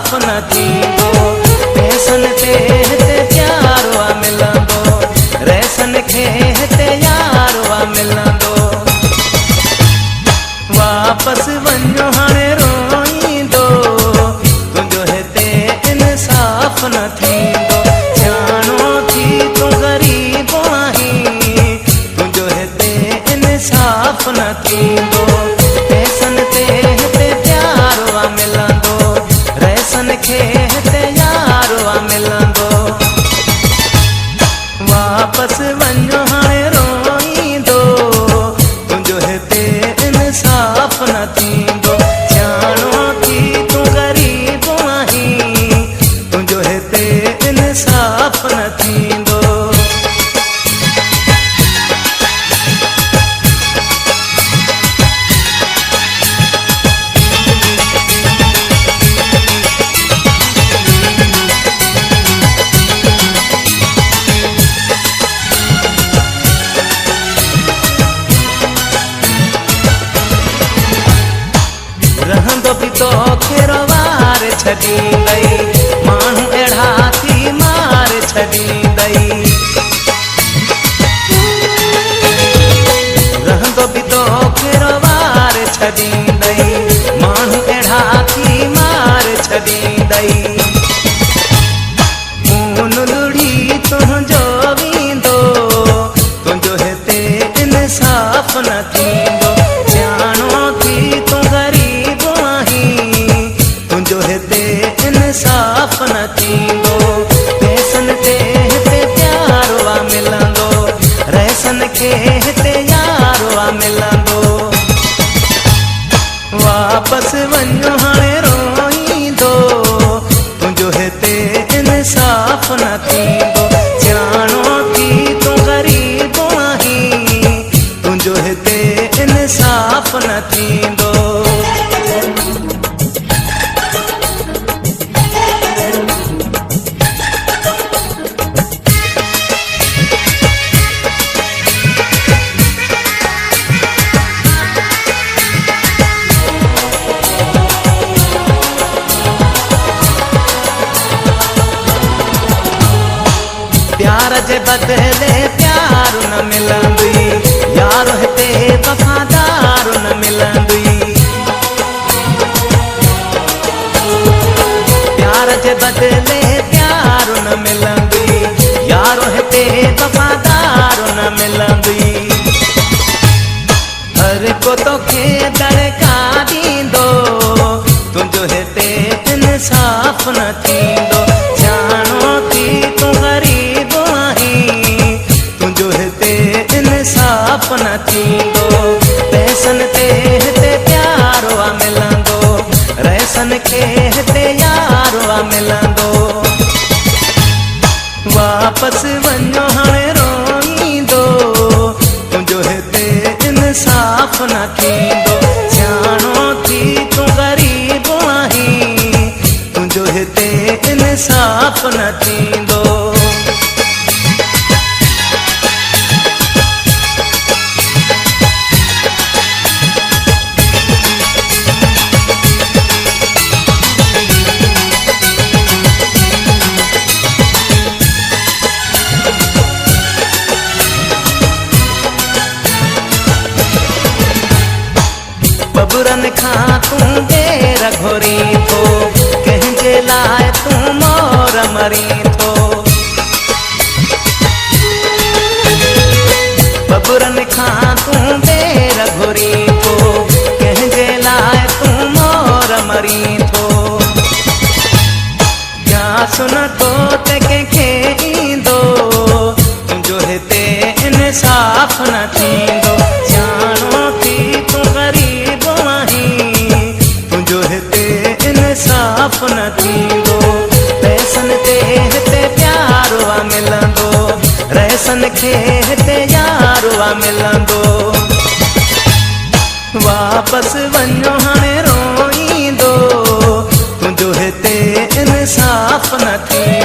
इंसाफ न थींदो। पैसनि ते हिते प्यारो आ मिलंदो, रैसन खे हिते यारो आ मिलंदो। वापस वञो हाणे रोईंदो, तुंहिंजो हिते इंसाफ न थींदो। ॼाणो थी तूं ग़रीब आहीं, तुंहिंजो हिते इंसाफ न थींदो। पैसनि ते हिते प्यारो आ मिलंदो, रैसन खे हिते यारो आ मिलंदो। वापस वञो हाणे रोईंदो, तुंहिंजो हिते इंसाफ न थींदो। ॼाणो थी तूं ग़रीब आहीं, तुंहिंजो हिते इंसाफ न थींदो। रहंदो बि तोखे रवार छॾींदई, माण्हू अहिड़ा थी मार छॾींदई। रहंदो बि तोखे रवार छॾींदई, माण्हू अहिड़ा थी मार छॾींदई। खून लुड़ी तुंहिंजो वेंदो, तुंहिंजो हिते इंसाफ न थींदो। ॼाणो थी तूं ग़रीब आहीं, तुंहिंजो हिते इंसाफ न थींदो। पैसनि ते हिते प्यारो आ मिलंदो, रैसन खे हिते यारो आ मिलंदो। वापस वञो हाणे रोईंदो, तुंहिंजो हिते इंसाफ न थींदो। ॼाणो थी तूं ग़रीब आहीं, तुंहिंजो हिते इंसाफ न थींदो। प्यार जे बदले प्यार न मिलंदी, यारो हिते वफ़ादार न मिलंदी। प्यार जे बदले प्यार न मिलंदी, यारो हिते वफ़ादार न मिलंदी। हर को तोखे दड़का ॾींदो, तुंहिंजो हिते इंसाफ न थींदो। ॼाणो थी तूं ग़रीब आहीं, तुंहिंजो हिते इंसाफ न थींदो। पैसनि ते हिते प्यारो आ मिलंदो, रैसन खे हिते यारो आ मिलंदो। वापस वञो हाणे रोईंदो, तुंहिंजो हिते इंसाफ न थींदो। ॼाणो थी तूं ग़रीब आहीं, तुंहिंजो हिते इंसाफ न थींदो। बबुरनि खां तूं ॾेर घुरी थो, कंहिंजे लाइ तूं मोर मरी थो। बबुरनि खां तूं ॾेर घुरी थो, कंहिंजे लाइ तूं मोर मरी थो। या सुन तो ते कंहिंखे ईंदो, तुंहिंजो हिते इंसाफ न थींदो। ॼाणो थी तूं ग़रीब आहीं, तुंहिंजो हिते इंसाफ न थींदो। पैसनि ते हिते प्यारो आ मिलंदो, रैसन खे हिते यारो आ मिलंदो। वापस वञो हाणे रोईंदो, तुंहिंजो हिते इंसाफ न थींदो।